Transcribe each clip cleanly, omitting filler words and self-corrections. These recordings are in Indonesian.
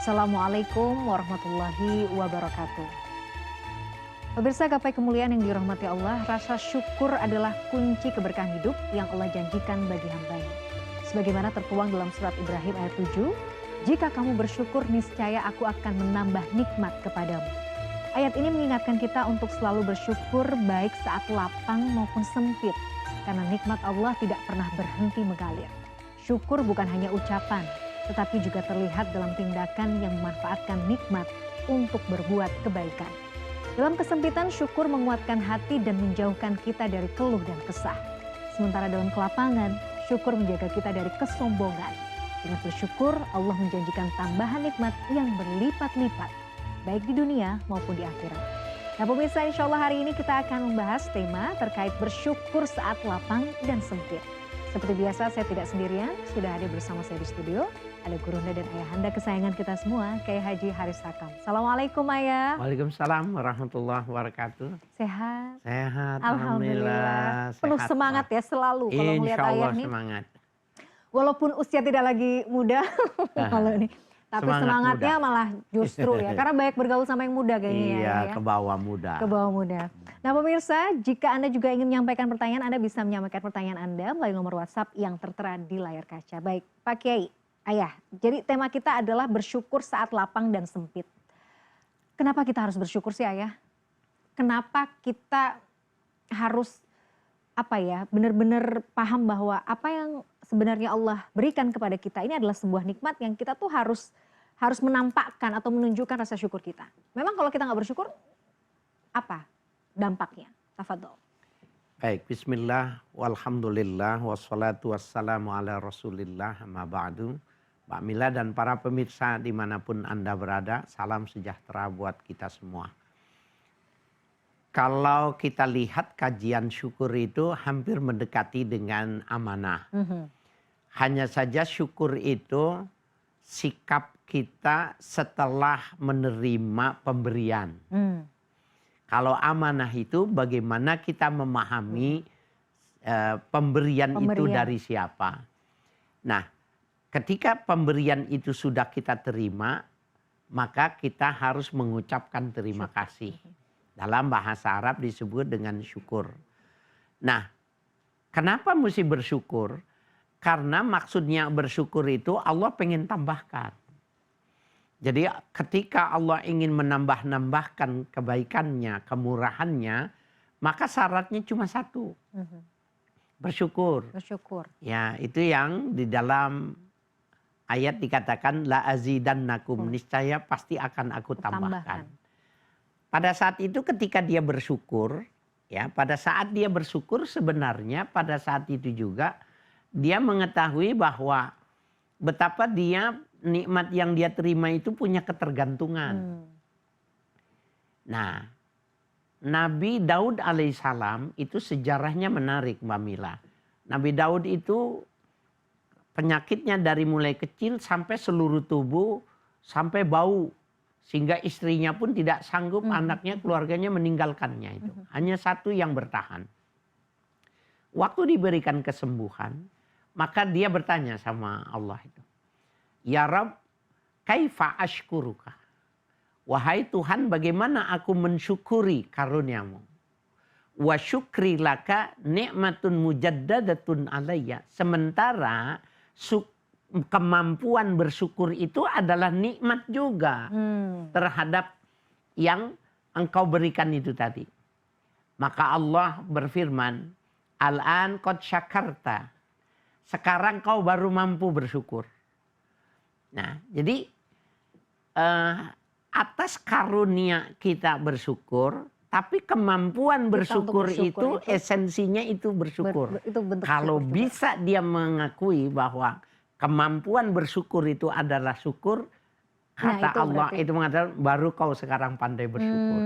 Assalamualaikum warahmatullahi wabarakatuh. Pemirsa gapai kemuliaan yang dirahmati Allah, rasa syukur adalah kunci keberkahan hidup yang Allah janjikan bagi hambanya. Sebagaimana tertuang dalam surat Ibrahim ayat 7, jika kamu bersyukur niscaya aku akan menambah nikmat kepadamu. Ayat ini mengingatkan kita untuk selalu bersyukur baik saat lapang maupun sempit. Karena nikmat Allah tidak pernah berhenti mengalir. Syukur bukan hanya ucapan, tetapi juga terlihat dalam tindakan yang memanfaatkan nikmat untuk berbuat kebaikan. Dalam kesempitan, syukur menguatkan hati dan menjauhkan kita dari keluh dan kesah. Sementara dalam kelapangan, syukur menjaga kita dari kesombongan. Dengan bersyukur, Allah menjanjikan tambahan nikmat yang berlipat-lipat, baik di dunia maupun di akhirat. Nah pemirsa, insya Allah hari ini kita akan membahas tema terkait bersyukur saat lapang dan sempit. Seperti biasa, saya tidak sendirian, sudah hadir bersama saya di studio. Ada gurunda dan ayahanda kesayangan kita semua, Kiai Haji Haris Hakam. Assalamualaikum Ayah. Waalaikumsalam warahmatullahi wabarakatuh. Sehat? Sehat, Alhamdulillah. Penuh sehat, semangat ya selalu kalau melihat Ayah nih. Semangat. Walaupun usia tidak lagi muda, kalau ini. Tapi semangatnya muda. Malah justru ya, karena banyak bergaul sama yang muda kayaknya iya, ya. Ke bawah muda. Ke bawah muda. Nah pemirsa, jika Anda juga ingin menyampaikan pertanyaan, Anda bisa menyampaikan pertanyaan Anda melalui nomor WhatsApp yang tertera di layar kaca. Baik, Pak Kiai, Ayah, jadi tema kita adalah bersyukur saat lapang dan sempit. Kenapa kita harus bersyukur sih Ayah? Kenapa kita harus benar-benar paham bahwa apa yang sebenarnya Allah berikan kepada kita ini adalah sebuah nikmat yang kita tuh harus menampakkan atau menunjukkan rasa syukur kita. Memang kalau kita nggak bersyukur, apa dampaknya? Tafadhol. Baik, bismillah, walhamdulillah, wassalatu wassalamu ala rasulillah, amma ba'du. Mbak Mila dan para pemirsa dimanapun Anda berada, salam sejahtera buat kita semua. Kalau kita lihat kajian syukur itu hampir mendekati dengan amanah. Hanya saja syukur itu sikap kita setelah menerima pemberian. Kalau amanah itu bagaimana kita memahami pemberian itu dari siapa. Nah, ketika pemberian itu sudah kita terima, maka kita harus mengucapkan terima kasih. Dalam bahasa Arab disebut dengan syukur. Nah, kenapa mesti bersyukur? Karena maksudnya bersyukur itu Allah pengen tambahkan. Jadi ketika Allah ingin menambahkan kebaikannya, kemurahannya, maka syaratnya cuma satu. Bersyukur. Bersyukur. Ya, itu yang di dalam ayat dikatakan la azidannakum, niscaya pasti akan aku tambahkan. Pada saat itu ketika dia bersyukur, ya, pada saat dia bersyukur sebenarnya pada saat itu juga dia mengetahui bahwa betapa dia nikmat yang dia terima itu punya ketergantungan. Nah, Nabi Daud alaihissalam itu sejarahnya menarik Mbak Mila. Nabi Daud itu penyakitnya dari mulai kecil sampai seluruh tubuh, sampai bau. Sehingga istrinya pun tidak sanggup, anaknya, keluarganya meninggalkannya itu. Hanya satu yang bertahan. Waktu diberikan kesembuhan, maka dia bertanya sama Allah itu. Ya Rabb, kaifa ashkuruka? Wahai Tuhan, bagaimana aku mensyukuri karuniamu? Wa syukri laka ni'matun mujaddadatun alayya. Sementara kemampuan bersyukur itu adalah nikmat juga terhadap yang engkau berikan itu tadi. Maka Allah berfirman, Al-an qad syakarta. Sekarang kau baru mampu bersyukur. Nah, jadi atas karunia kita bersyukur, tapi kemampuan bersyukur itu esensinya itu bersyukur. Kalau bisa dia mengakui bahwa kemampuan bersyukur itu adalah syukur, kata Allah itu mengatakan baru kau sekarang pandai bersyukur.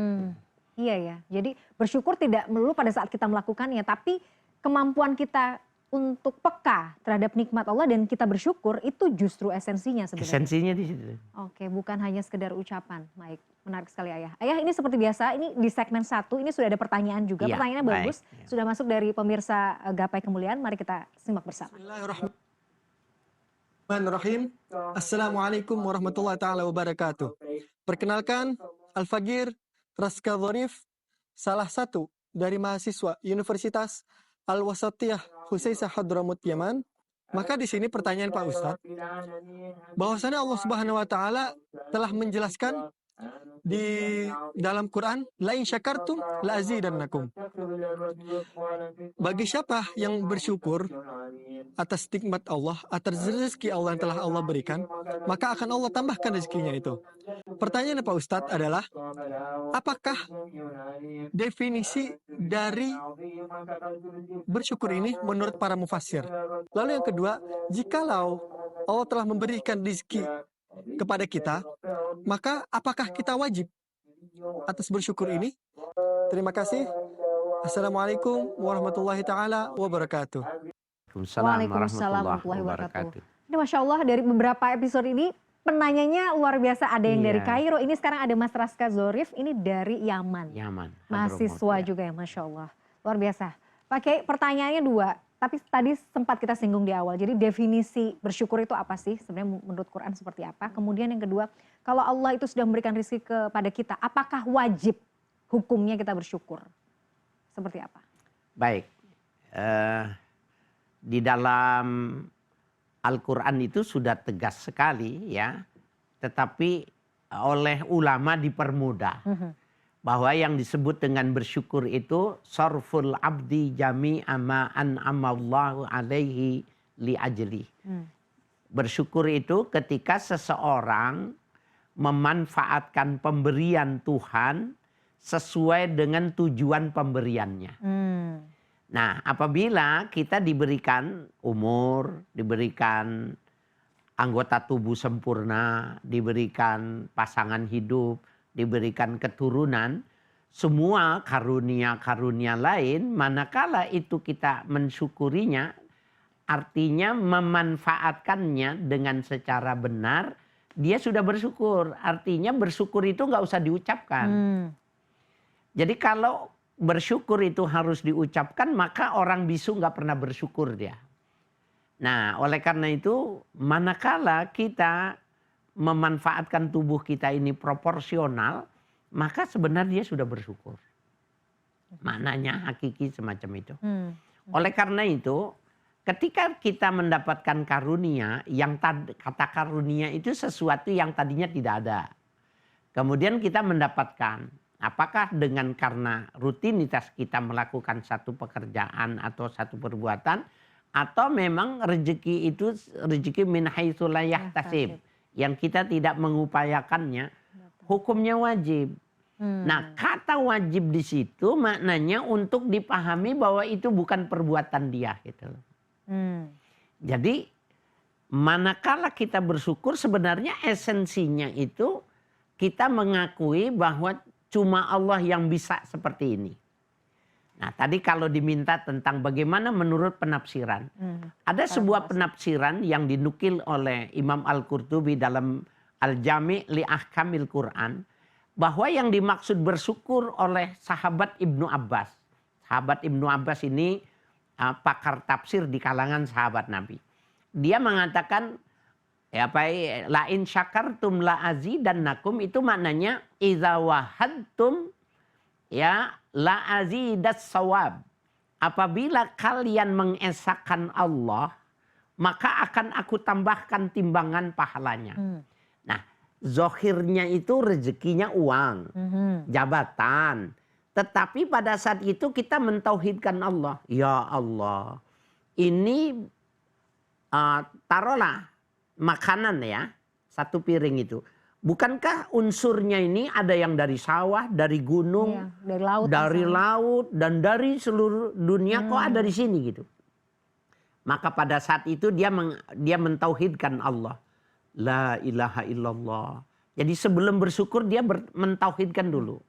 Iya ya, jadi bersyukur tidak melulu pada saat kita melakukannya, tapi kemampuan kita untuk peka terhadap nikmat Allah dan kita bersyukur itu justru esensinya sebenarnya. Esensinya di situ. Oke, bukan hanya sekedar ucapan. Baik, menarik sekali Ayah. Ayah, ini seperti biasa, ini di segmen 1 ini sudah ada pertanyaan juga. Ya, pertanyaannya bagus, sudah masuk dari pemirsa Gapai Kemuliaan. Mari kita simak bersama. Bismillahirrahmanirrahim. Assalamualaikum warahmatullahi taala wabarakatuh. Perkenalkan, Al-Fagir Raska Dhorif, salah satu dari mahasiswa Universitas Al-Wasatiyah Husaisah Hadramut Yaman. Maka di sini pertanyaan Pak Ustadz, bahwasanya Allah Subhanahu wa taala telah menjelaskan di dalam Quran, la in syakartum la azidannakum. Bagi siapa yang bersyukur atas nikmat Allah, atas rezeki Allah yang telah Allah berikan, maka akan Allah tambahkan rezekinya itu. Pertanyaan Pak Ustadz adalah, apakah definisi dari bersyukur ini menurut para mufassir? Lalu yang kedua, jikalau Allah telah memberikan rezeki kepada kita, maka apakah kita wajib atas bersyukur ini? Terima kasih. Assalamualaikum warahmatullahi taala wabarakatuh. Waalaikumsalam warahmatullahi wabarakatuh. Ini Masya Allah, dari beberapa episode ini penanyanya luar biasa. Ada yang dari Kairo, ini sekarang ada Mas Raska Dhorif, ini dari Yaman. Mahasiswa juga ya, Masya Allah. Luar biasa. Pak Kiai, pertanyaannya dua, tapi tadi sempat kita singgung di awal. Jadi definisi bersyukur itu apa sih? Sebenarnya menurut Quran seperti apa? Kemudian yang kedua, kalau Allah itu sudah memberikan rezeki kepada kita, apakah wajib hukumnya kita bersyukur? Seperti apa? Baik. Di dalam Al-Quran itu sudah tegas sekali ya. Tetapi oleh ulama dipermudah. Bahwa yang disebut dengan bersyukur itu sarful abdi jami'a ma an'amallahu alaihi li ajli. Bersyukur itu ketika seseorang memanfaatkan pemberian Tuhan sesuai dengan tujuan pemberiannya. Nah, apabila kita diberikan umur, diberikan anggota tubuh sempurna, diberikan pasangan hidup, diberikan keturunan, semua karunia-karunia lain, manakala itu kita mensyukurinya, artinya memanfaatkannya dengan secara benar, dia sudah bersyukur. Artinya bersyukur itu nggak usah diucapkan. Jadi kalau bersyukur itu harus diucapkan, maka orang bisu nggak pernah bersyukur dia. Nah, oleh karena itu, manakala kita memanfaatkan tubuh kita ini proporsional, maka sebenarnya dia sudah bersyukur. Maknanya hakiki semacam itu. Oleh karena itu, ketika kita mendapatkan karunia, yang kata karunia itu sesuatu yang tadinya tidak ada. Kemudian kita mendapatkan. Apakah dengan karena rutinitas kita melakukan satu pekerjaan atau satu perbuatan, atau memang rezeki itu rezeki min haitsu la yahtasib, yang kita tidak mengupayakannya, hukumnya wajib. Nah, kata wajib di situ maknanya untuk dipahami bahwa itu bukan perbuatan dia gitu. Jadi manakala kita bersyukur, sebenarnya esensinya itu kita mengakui bahwa cuma Allah yang bisa seperti ini. Nah, tadi kalau diminta tentang bagaimana menurut penafsiran. Ada sebuah penafsiran yang dinukil oleh Imam Al-Qurtubi dalam Al-Jami' li Ahkamil Quran. Bahwa yang dimaksud bersyukur oleh sahabat Ibnu Abbas. Sahabat Ibnu Abbas ini pakar tafsir di kalangan sahabat Nabi. Dia mengatakan, ya baik, la in syakartum la azidannakum, itu maknanya idza wahadtum ya la azidas sawab. Apabila kalian mengesahkan Allah, maka akan aku tambahkan timbangan pahalanya. Nah, zohirnya itu rezekinya uang, jabatan. Tetapi pada saat itu kita mentauhidkan Allah. Ya Allah, ini taruhlah makanan ya, satu piring itu. Bukankah unsurnya ini ada yang dari sawah, dari gunung, dari laut, dan dari seluruh dunia, kok ada di sini gitu. Maka pada saat itu dia mentauhidkan Allah. La ilaha illallah. Jadi sebelum bersyukur dia mentauhidkan dulu.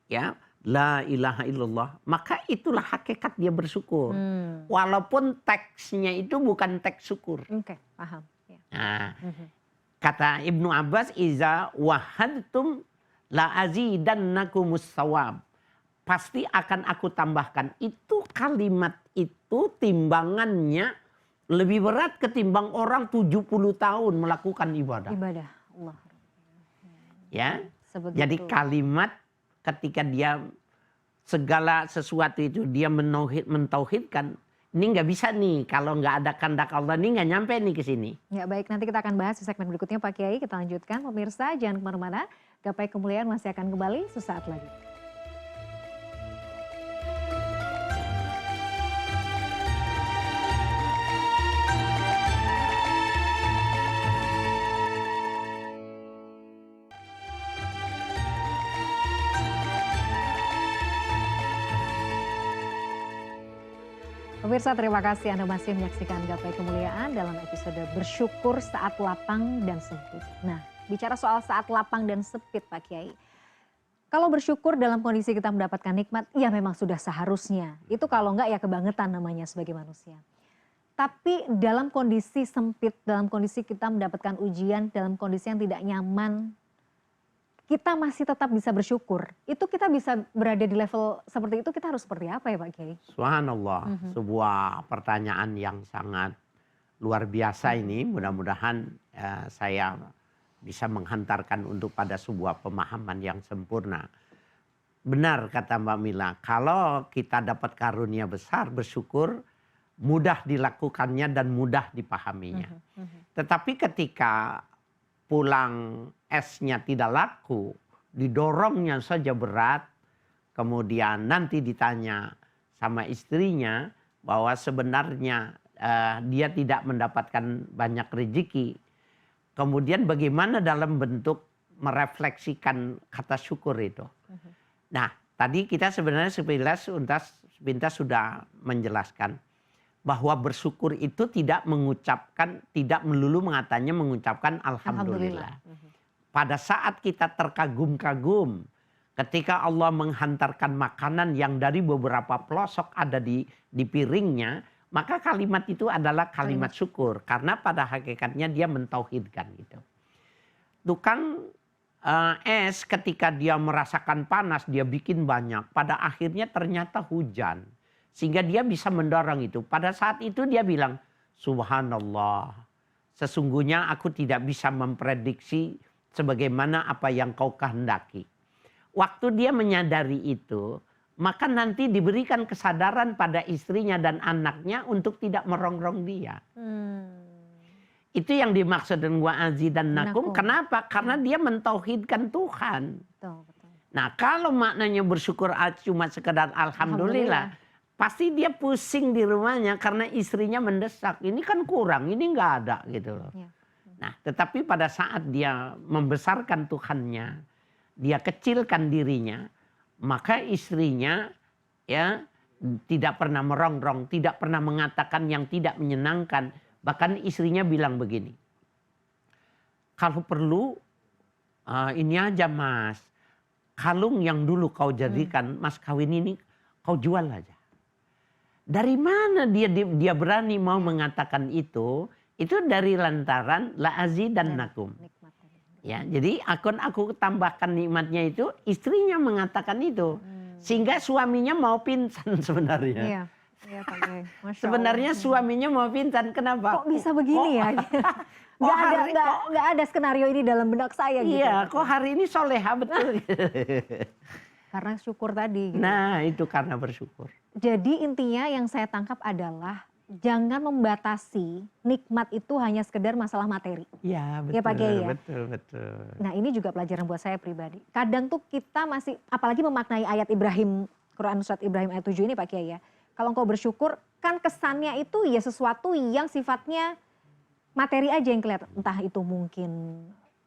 Ya, la ilaha illallah. Maka itulah hakikat dia bersyukur. Walaupun teksnya itu bukan teks syukur. Oke, paham. Nah, kata Ibnu Abbas, iza wahadtum la azidannakumus sawab. Pasti akan aku tambahkan. Itu kalimat itu timbangannya lebih berat ketimbang orang 70 tahun melakukan ibadah. Ibadah Allah. Ya. Sebegitu. Jadi kalimat ketika dia segala sesuatu itu dia mentauhidkan, ini nggak bisa nih kalau nggak ada kehendak Allah, ini nggak nyampe nih ke sini. Ya baik, nanti kita akan bahas di segmen berikutnya Pak Kiai. Kita lanjutkan pemirsa, jangan kemana-mana. Gapai Kemuliaan masih akan kembali sesaat lagi. Pemirsa, terima kasih Anda masih menyaksikan Gapai Kemuliaan dalam episode bersyukur saat lapang dan sempit. Nah, bicara soal saat lapang dan sempit Pak Kiai. Kalau bersyukur dalam kondisi kita mendapatkan nikmat, ya memang sudah seharusnya. Itu kalau enggak ya kebangetan namanya sebagai manusia. Tapi dalam kondisi sempit, dalam kondisi kita mendapatkan ujian, dalam kondisi yang tidak nyaman, kita masih tetap bisa bersyukur. Itu kita bisa berada di level seperti itu, kita harus seperti apa ya Pak Kiai? Subhanallah, sebuah pertanyaan yang sangat luar biasa ini. Mudah-mudahan saya bisa menghantarkan untuk pada sebuah pemahaman yang sempurna. Benar kata Mbak Mila, kalau kita dapat karunia besar, bersyukur, mudah dilakukannya dan mudah dipahaminya. Tetapi ketika pulang esnya tidak laku, didorongnya saja berat, kemudian nanti ditanya sama istrinya bahwa sebenarnya dia tidak mendapatkan banyak rezeki. Kemudian bagaimana dalam bentuk merefleksikan kata syukur itu. Nah, tadi kita sebenarnya sepintas sudah menjelaskan bahwa bersyukur itu tidak melulu mengucapkan alhamdulillah. Pada saat kita terkagum-kagum ketika Allah menghantarkan makanan yang dari beberapa pelosok ada di piringnya, maka kalimat itu adalah kalimat syukur karena pada hakikatnya dia mentauhidkan gitu. Tukang es ketika dia merasakan panas dia bikin banyak, pada akhirnya ternyata hujan. Sehingga dia bisa mendorong itu. Pada saat itu dia bilang, Subhanallah, sesungguhnya aku tidak bisa memprediksi sebagaimana apa yang kau kehendaki. Waktu dia menyadari itu, maka nanti diberikan kesadaran pada istrinya dan anaknya untuk tidak merongrong dia. Itu yang dimaksud dengan wa'azidannakum. Kenapa? Karena dia mentauhidkan Tuhan. Betul. Nah, kalau maknanya bersyukur cuma sekedar alhamdulillah. Pasti dia pusing di rumahnya karena istrinya mendesak. Ini kan kurang, ini nggak ada gitu loh. Ya. Nah, tetapi pada saat dia membesarkan Tuhannya, dia kecilkan dirinya, maka istrinya ya tidak pernah merongrong, tidak pernah mengatakan yang tidak menyenangkan. Bahkan istrinya bilang begini, kalau perlu ini aja mas, kalung yang dulu kau jadikan mas kawin ini kau jual aja. Dari mana dia berani mau mengatakan itu? Itu dari lantaran la'azidannakum. Ya, jadi aku tambahkan nikmatnya itu, istrinya mengatakan itu. Sehingga suaminya mau pingsan sebenarnya. Iya, sebenarnya suaminya mau pingsan. Kenapa? Kok bisa begini ya? Nggak ada skenario ini dalam benak saya gitu. Iya, kok hari ini soleha betul. Karena syukur tadi. Gitu. Nah, itu karena bersyukur. Jadi intinya yang saya tangkap adalah jangan membatasi nikmat itu hanya sekedar masalah materi. Ya, betul. Ya Pak Kiai ya. Betul. Nah, ini juga pelajaran buat saya pribadi. Kadang tuh kita masih, apalagi memaknai ayat Ibrahim, Quran surat Ibrahim ayat 7 ini Pak Kiai ya. Kalau engkau bersyukur, kan kesannya itu ya sesuatu yang sifatnya materi aja yang kelihatan. Entah itu mungkin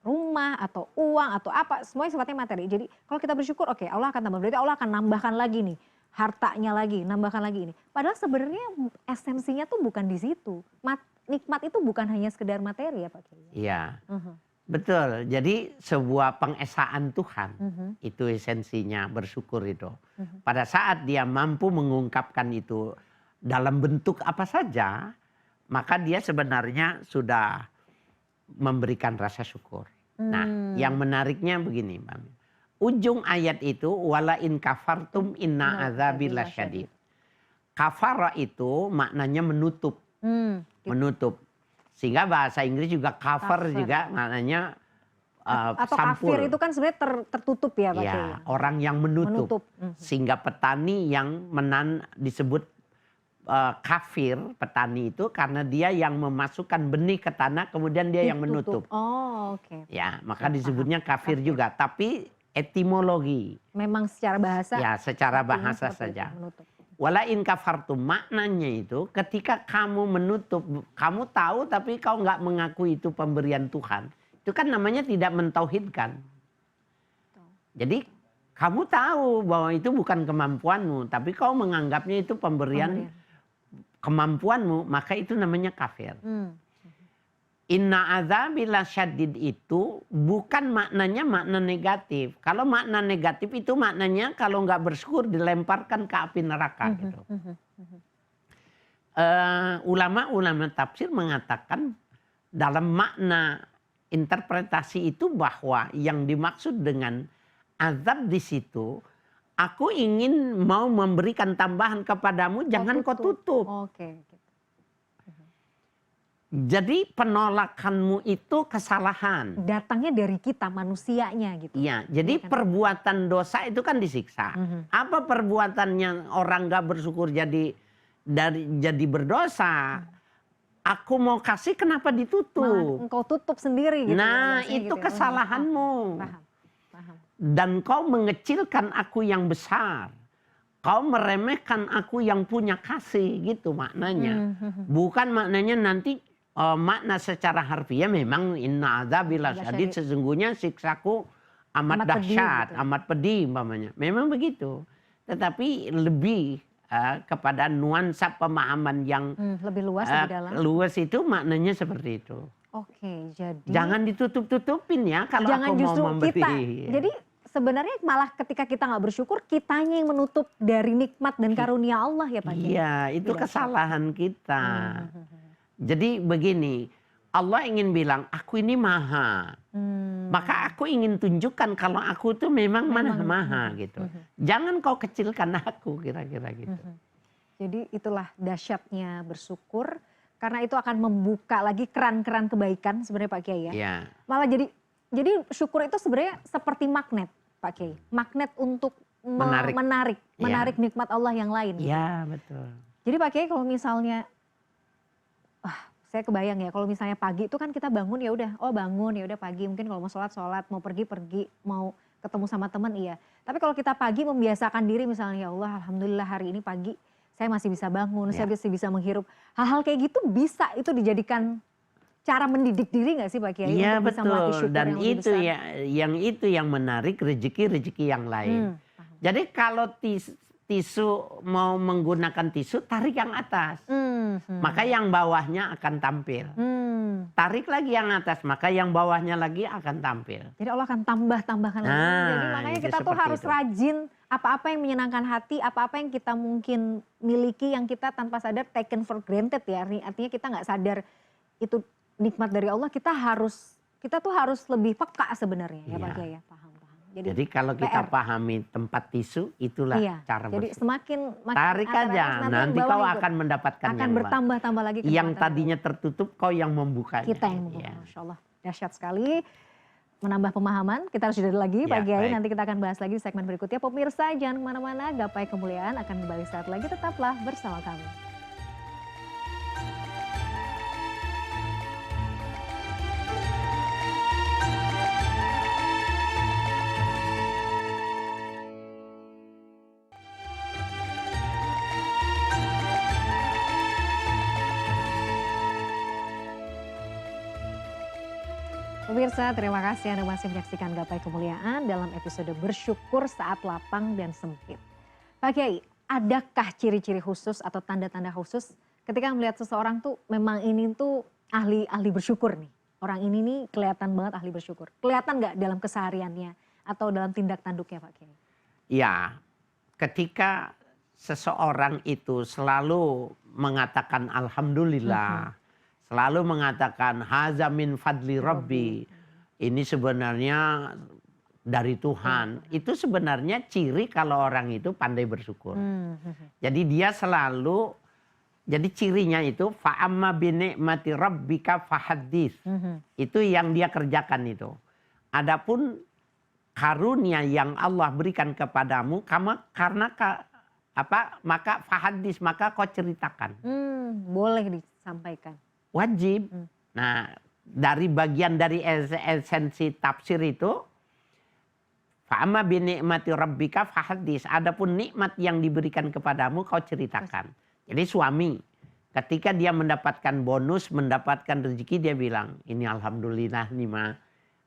rumah atau uang atau apa, semuanya sifatnya materi. Jadi kalau kita bersyukur, oke, Allah akan tambah. Berarti Allah akan nambahkan lagi nih, hartanya lagi, nambahkan lagi ini. Padahal sebenarnya esensinya tuh bukan di situ. Nikmat itu bukan hanya sekedar materi ya Pak Kiai. Iya, betul. Jadi sebuah pengesaan Tuhan, itu esensinya bersyukur itu. Pada saat dia mampu mengungkapkan itu dalam bentuk apa saja, maka dia sebenarnya sudah memberikan rasa syukur. Nah, yang menariknya begini, Mbak. Ujung ayat itu wala in kafartum inna azabi lasyadid. Kafara itu maknanya menutup. Gitu. Menutup. Sehingga bahasa Inggris juga cover juga maknanya Atau sampul. kafir itu kan sebenarnya tertutup ya Pak Ya, Kiai? orang yang menutup. Menutup. Sehingga petani yang disebut kafir, petani itu karena dia yang memasukkan benih ke tanah kemudian dia yang menutup. Oh, oke. Ya, maka Ya, disebutnya kafir juga. Tapi etimologi. Memang secara bahasa. Ya, secara artinya bahasa seperti itu, saja. menutup. Wala in kafartum, maknanya itu ketika kamu menutup, kamu tahu tapi kau nggak mengakui itu pemberian Tuhan. Itu kan namanya tidak mentauhidkan. Jadi kamu tahu bahwa itu bukan kemampuanmu, tapi kau menganggapnya itu pemberian kemampuanmu, maka itu namanya kafir. Inna azabila syadid itu bukan maknanya makna negatif. Kalau makna negatif itu maknanya kalau nggak bersyukur dilemparkan ke api neraka gitu. Ulama-ulama tafsir mengatakan dalam makna interpretasi itu bahwa yang dimaksud dengan azab di situ, aku ingin mau memberikan tambahan kepadamu, jangan kau tutup. Oke. Jadi penolakanmu itu kesalahan. Datangnya dari kita manusianya gitu. Iya, jadi perbuatan dosa itu kan disiksa. Apa perbuatannya orang gak bersyukur jadi berdosa? Aku mau kasih kenapa ditutup? Malah engkau tutup sendiri gitu. Nah, ya, itu gitu ya. kesalahanmu. Paham. Dan kau mengecilkan aku yang besar. Kau meremehkan aku yang punya kasih, gitu maknanya. Bukan maknanya nanti makna secara harfiah memang inna azabila syadid, sesungguhnya siksaku amat dahsyat, pedih, gitu. Amat pedih umpamanya. Memang begitu. Tetapi lebih kepada nuansa pemahaman yang lebih luas, lebih dalam. Luas itu maknanya seperti itu. Oke, jadi jangan ditutup-tutupin ya kalau jangan aku justru mau memberi. Kita. Jadi sebenarnya malah ketika kita nggak bersyukur, kitanya yang menutup dari nikmat dan karunia Allah ya Pak. Iya, itu kesalahan kita. Jadi begini, Allah ingin bilang, aku ini maha. Maka aku ingin tunjukkan kalau aku tuh memang maha gitu. Jangan kau kecilkan aku, kira-kira gitu. Jadi itulah dahsyatnya bersyukur. Karena itu akan membuka lagi keran-keran kebaikan sebenarnya Pak Kiai ya. Ya. Malah jadi syukur itu sebenarnya seperti magnet Pak Kiai. Magnet untuk menarik nikmat Allah yang lain. Iya, betul. Jadi Pak Kiai kalau misalnya saya kebayang ya, kalau misalnya pagi itu kan kita bangun ya udah, bangun ya udah pagi, mungkin kalau mau sholat, mau pergi, mau ketemu sama teman iya. Tapi kalau kita pagi membiasakan diri misalnya, ya Allah alhamdulillah hari ini pagi saya masih bisa bangun, saya masih bisa menghirup. Hal-hal kayak gitu bisa itu dijadikan cara mendidik diri nggak sih Pak Kiai? Iya untuk bisa melatih betul, syukur dan yang lebih itu besar? ya, yang menarik rezeki yang lain. Jadi kalau tisu mau menggunakan tisu, tarik yang atas. Maka yang bawahnya akan tampil. Tarik lagi yang atas, maka yang bawahnya lagi akan tampil. Jadi Allah akan tambahkan lagi. Jadi makanya kita tuh harus rajin apa-apa yang menyenangkan hati, apa-apa yang kita mungkin miliki yang kita tanpa sadar taken for granted ya. Artinya kita nggak sadar itu nikmat dari Allah, kita tuh harus lebih peka sebenarnya ya Pak Kiai ya. Paham. Jadi kalau kita pahami tempat tisu, itulah cara bersyukur. Jadi semakin tarik aja, nanti kau akan mendapatkan akan bertambah-tambah lagi. Yang tadinya tertutup, kau yang membukanya. Kita yang membuka, Masya Allah. Dahsyat sekali, menambah pemahaman. Kita harus jeda lagi Pak Kiai, nanti kita akan bahas lagi di segmen berikutnya. Pemirsa jangan kemana-mana, Gapai Kemuliaan akan kembali saat lagi, tetaplah bersama kami. Pemirsa, terima kasih Anda masih menyaksikan Gapai Kemuliaan dalam episode bersyukur saat lapang dan sempit. Pak Kiai, adakah ciri-ciri khusus atau tanda-tanda khusus ketika melihat seseorang tuh memang ini tuh ahli bersyukur nih. Orang ini nih kelihatan banget ahli bersyukur. Kelihatan nggak dalam kesehariannya atau dalam tindak tanduknya Pak Kiai? Ya, ketika seseorang itu selalu mengatakan alhamdulillah, selalu mengatakan haza min fadli rabbi, ini sebenarnya dari Tuhan. Itu sebenarnya ciri kalau orang itu pandai bersyukur. Jadi dia selalu Jadi cirinya itu fa'amma binikmati rabbika fahaddits. Itu yang dia kerjakan itu. Adapun karunia yang Allah berikan kepadamu maka fahaddits, maka kau ceritakan. Boleh disampaikan. Wajib. Nah, dari bagian dari esensi tafsir itu fa'amma binikmati rabbika fahaddits. Adapun nikmat yang diberikan kepadamu kau ceritakan. Jadi suami ketika dia mendapatkan bonus, mendapatkan rezeki, dia bilang, ini alhamdulillah nih mah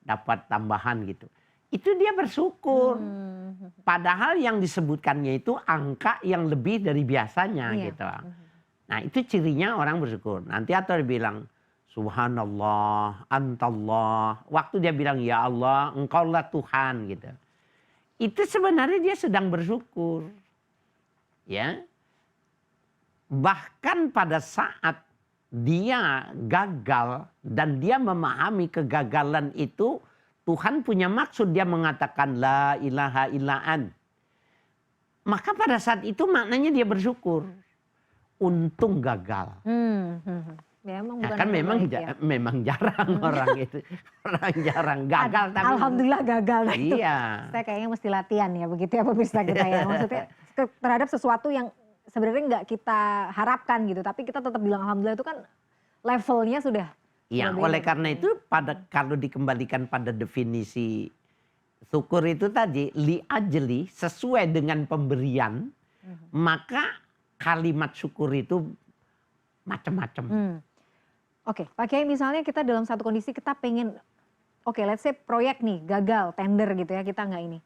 dapat tambahan gitu. Itu dia bersyukur. Padahal yang disebutkannya itu angka yang lebih dari biasanya gitu. Nah, itu cirinya orang bersyukur. Nanti atau dia bilang subhanallah, antallah. Waktu dia bilang ya Allah, engkaulah Tuhan gitu. Itu sebenarnya dia sedang bersyukur. Ya. Bahkan pada saat dia gagal dan dia memahami kegagalan itu, Tuhan punya maksud, dia mengatakan la ilaha illaan. Maka pada saat itu maknanya dia bersyukur. Untung gagal. Ya, kan memang jarang orang itu. Orang jarang gagal. Tapi alhamdulillah gagal. Iya. Saya kayaknya mesti latihan ya begitu ya pemirsa kita ya. Maksudnya terhadap sesuatu yang sebenarnya nggak kita harapkan gitu, tapi kita tetap bilang alhamdulillah, itu kan levelnya sudah. Iya, oleh karena itu kalau dikembalikan pada definisi syukur itu tadi li'ajli, sesuai dengan pemberian, maka kalimat syukur itu macam-macam. Oke, Pak Kiai, misalnya kita dalam satu kondisi kita pengen, let's say proyek nih gagal, tender gitu ya, kita nggak ini.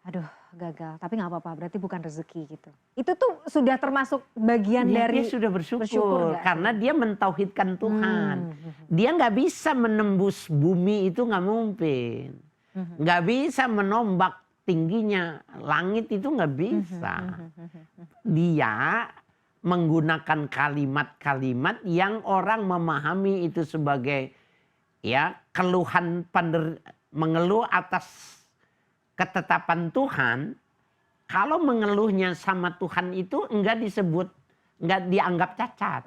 Aduh, gagal, tapi nggak apa-apa, berarti bukan rezeki gitu. Itu tuh sudah termasuk bagian dari dia sudah bersyukur karena dia mentauhidkan Tuhan. Dia nggak bisa menembus bumi, itu nggak mungkin. Nggak bisa menombak tingginya langit, itu nggak bisa. Dia menggunakan kalimat-kalimat yang orang memahami itu sebagai ya keluhan, mengeluh atas ketetapan Tuhan. Kalau mengeluhnya sama Tuhan itu enggak dianggap cacat.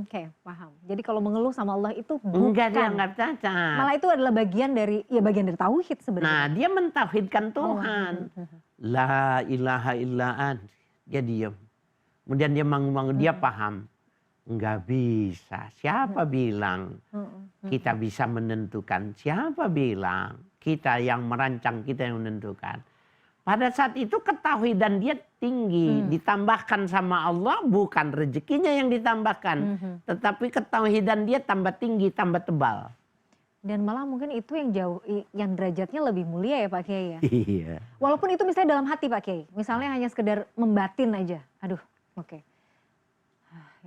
Oke, paham. Jadi kalau mengeluh sama Allah itu enggak dianggap cacat. Malah itu adalah bagian dari tauhid sebenarnya. Nah, dia mentauhidkan Tuhan. La ilaha illaan. Dia diam. Kemudian dia mangu-mangu, dia paham. Enggak bisa. Siapa bilang kita bisa menentukan? Siapa bilang? Kita yang merancang, kita yang menentukan. Pada saat itu ketauhidan dia tinggi. Ditambahkan sama Allah, bukan rezekinya yang ditambahkan. Tetapi ketauhidan dia tambah tinggi, tambah tebal. Dan malah mungkin itu yang jauh, yang derajatnya lebih mulia ya Pak Kiai ya. Iya. Walaupun itu misalnya dalam hati Pak Kiai. Misalnya hanya sekedar membatin aja. Aduh, oke.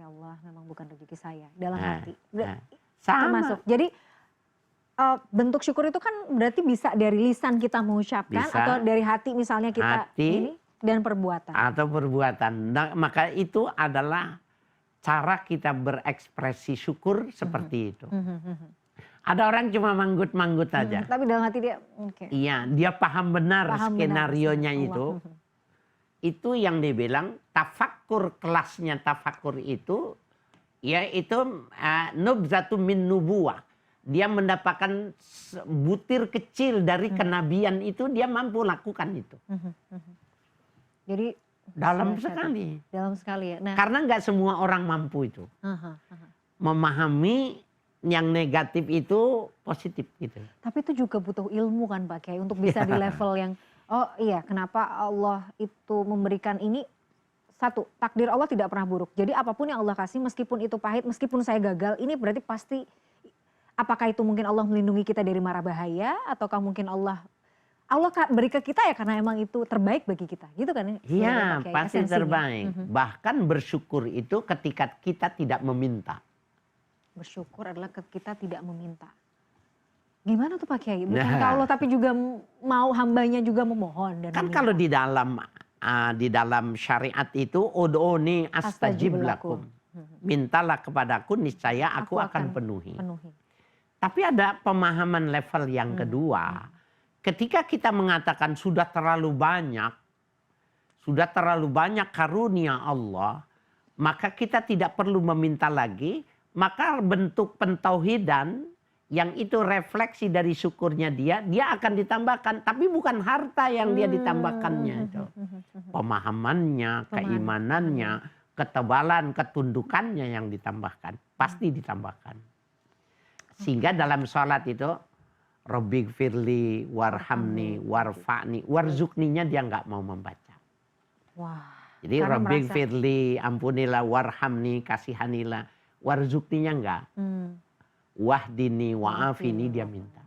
Ya Allah, memang bukan rezeki saya. Dalam hati. Sama. Termasuk. Jadi bentuk syukur itu kan berarti bisa dari lisan kita mengucapkan, bisa, atau dari hati misalnya kita ini, dan perbuatan. Atau perbuatan. Nah, maka itu adalah cara kita berekspresi syukur seperti itu. Ada orang cuma manggut-manggut aja. Tapi dalam hati dia, iya, dia paham benar skenarionya itu. Itu yang dibilang tafakkur, kelasnya tafakkur itu, yaitu nubzatu min nubuwah. Dia mendapatkan butir kecil dari kenabian itu, dia mampu lakukan itu. Jadi dalam sekali. Dalam sekali ya. Nah, karena nggak semua orang mampu itu. Memahami yang negatif itu positif gitu. Tapi itu juga butuh ilmu kan Pak Kiai untuk bisa di level yang kenapa Allah itu memberikan ini. Satu, takdir Allah tidak pernah buruk. Jadi apapun yang Allah kasih, meskipun itu pahit, meskipun saya gagal, ini berarti pasti. Apakah itu mungkin Allah melindungi kita dari mara bahaya, ataukah mungkin Allah beri ke kita ya karena emang itu terbaik bagi kita, gitu kan? Iya, pasti terbaik. Bahkan bersyukur itu ketika kita tidak meminta. Bersyukur adalah ketika kita tidak meminta. Gimana tuh Pak Kiai? Bukan Allah tapi juga mau hambanya juga memohon dan kan meminta. Kalau di dalam syariat itu ud'uni astajib lakum. Mintalah kepadaku, niscaya aku akan penuhi. Tapi ada pemahaman level yang kedua. Ketika kita mengatakan sudah terlalu banyak karunia Allah, maka kita tidak perlu meminta lagi, maka bentuk pentauhidan yang itu refleksi dari syukurnya dia akan ditambahkan, tapi bukan harta yang dia ditambahkannya itu. Pemahamannya, keimanannya, ketebalan, ketundukannya yang ditambahkan, pasti ditambahkan. Sehingga dalam sholat itu, Rabbighfirli warhamni warfa'ni warzukninya dia nggak mau membaca. Wah. Jadi Rabbighfirli, ampunilah, warhamni, kasihanilah, warzukninya enggak. Wahdini, wa'afini dia minta.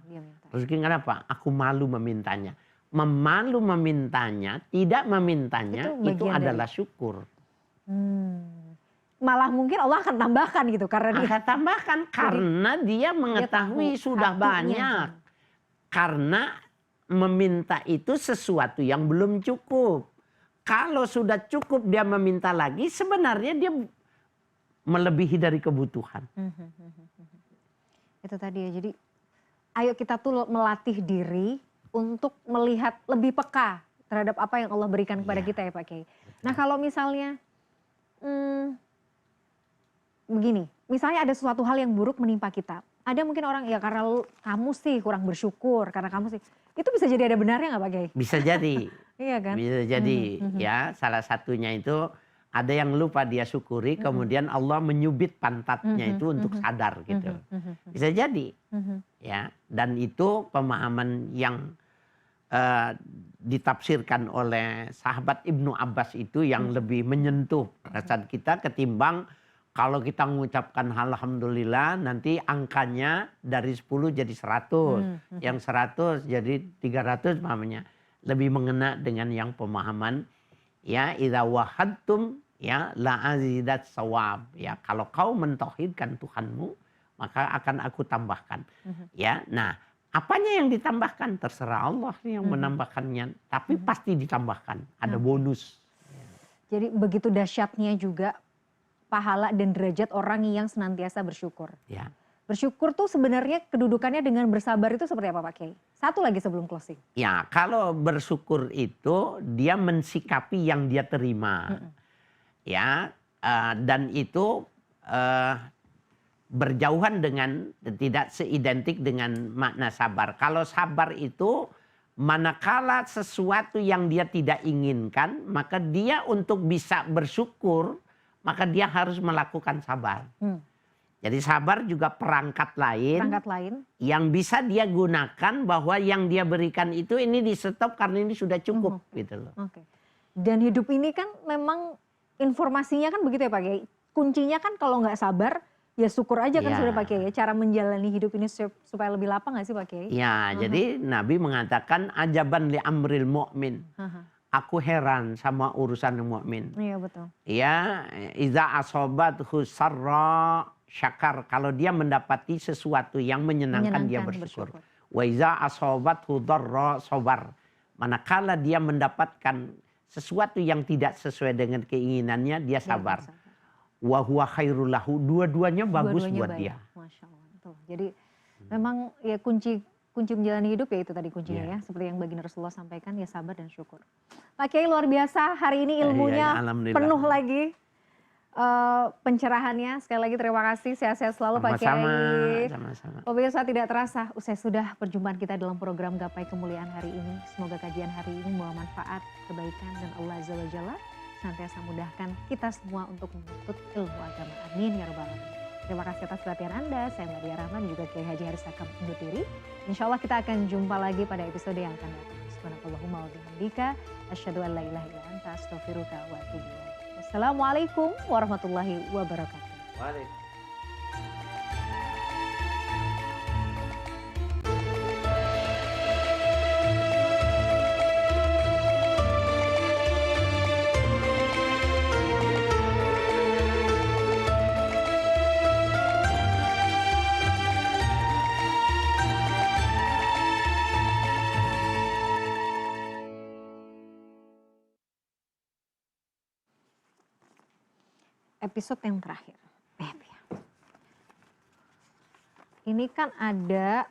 Terus kenapa? Aku malu memintanya. Memalu memintanya, tidak memintanya itu adalah syukur. Malah mungkin Allah akan tambahkan gitu karena dia akan tambahkan karena dia mengetahui sudah banyak. Karena meminta itu sesuatu yang belum cukup. Kalau sudah cukup dia meminta lagi, sebenarnya dia melebihi dari kebutuhan. Itu tadi ya, jadi ayo kita tuh melatih diri untuk melihat lebih peka terhadap apa yang Allah berikan kepada kita ya Pak Kiai. Nah kalau misalnya begini, misalnya ada suatu hal yang buruk menimpa kita. Ada mungkin orang, ya karena kamu sih kurang bersyukur, karena kamu sih. Itu bisa jadi ada benarnya nggak Pak Kiai? Bisa jadi. Iya kan? Bisa jadi ya, salah satunya itu ada yang lupa dia syukuri, kemudian Allah menyubit pantatnya itu untuk sadar gitu. Bisa jadi. Ya, dan itu pemahaman yang ditafsirkan oleh sahabat Ibnu Abbas itu yang lebih menyentuh perasaan kita ketimbang kalau kita mengucapkan alhamdulillah nanti angkanya dari 10 jadi 100, yang 100 jadi 300 mamanya. Lebih mengena dengan yang pemahaman ya idza wahadtum ya la azidat sawab ya, kalau kau mentauhidkan Tuhanmu maka akan aku tambahkan. Ya, nah apanya yang ditambahkan terserah Allah yang menambahkannya, tapi pasti ditambahkan, ada bonus. Jadi begitu dahsyatnya juga pahala dan derajat orang yang senantiasa bersyukur. Ya. Bersyukur tuh sebenarnya kedudukannya dengan bersabar itu seperti apa Pak Kiai? Satu lagi sebelum closing. Ya, kalau bersyukur itu dia mensikapi yang dia terima. Ya, dan itu berjauhan dengan, tidak seidentik dengan makna sabar. Kalau sabar itu manakala sesuatu yang dia tidak inginkan, maka dia untuk bisa bersyukur maka dia harus melakukan sabar. Jadi sabar juga perangkat lain yang bisa dia gunakan bahwa yang dia berikan itu ini di stop karena ini sudah cukup gitu loh. Dan hidup ini kan memang informasinya kan begitu ya Pak Kiai. Kuncinya kan kalau nggak sabar ya syukur aja kan sudah Pak Kiai ya. Cara menjalani hidup ini supaya lebih lapang nggak sih Pak Kiai? Ya, jadi Nabi mengatakan ajaban li amril mu'min. Aku heran sama urusan mukmin. Iya betul. Ya, iza asobathu sarra syakar, kalau dia mendapati sesuatu yang menyenangkan dia bersyukur. Wa iza asobathu dharra sabar. Manakala dia mendapatkan sesuatu yang tidak sesuai dengan keinginannya, dia sabar. Wa huwa khairul lahu, dua-duanya bagus buat dia. Masya Allah. Tuh. Jadi memang ya kunci menjalani hidup ya itu tadi kuncinya ya. Seperti yang baginda Rasulullah sampaikan, ya sabar dan syukur. Pak Kiai luar biasa, hari ini ilmunya penuh lagi. Pencerahannya, sekali lagi terima kasih, sehat-sehat selalu Pak Kiai. Sama-sama. Pemirsa tidak terasa, usai sudah perjumpaan kita dalam program Gapai Kemuliaan hari ini. Semoga kajian hari ini membawa manfaat, kebaikan, dan Allah Azza wa Jalla senantiasa mudahkan kita semua untuk menuntut ilmu agama. Amin ya rabbal alamin. Terima kasih atas perhatian Anda. Saya Mladia Rahman juga Kiai Haji Haris Hakam undur diri. Insya Allah kita akan jumpa lagi pada episode yang akan datang. Subhanakallahumma wa bihamdika asyhadu an la ilaha illa anta astaghfiruka wa atubu ilaik. Wassalamualaikum warahmatullahi wabarakatuh. Waalaikumsalam. Episode yang terakhir. Ini kan ada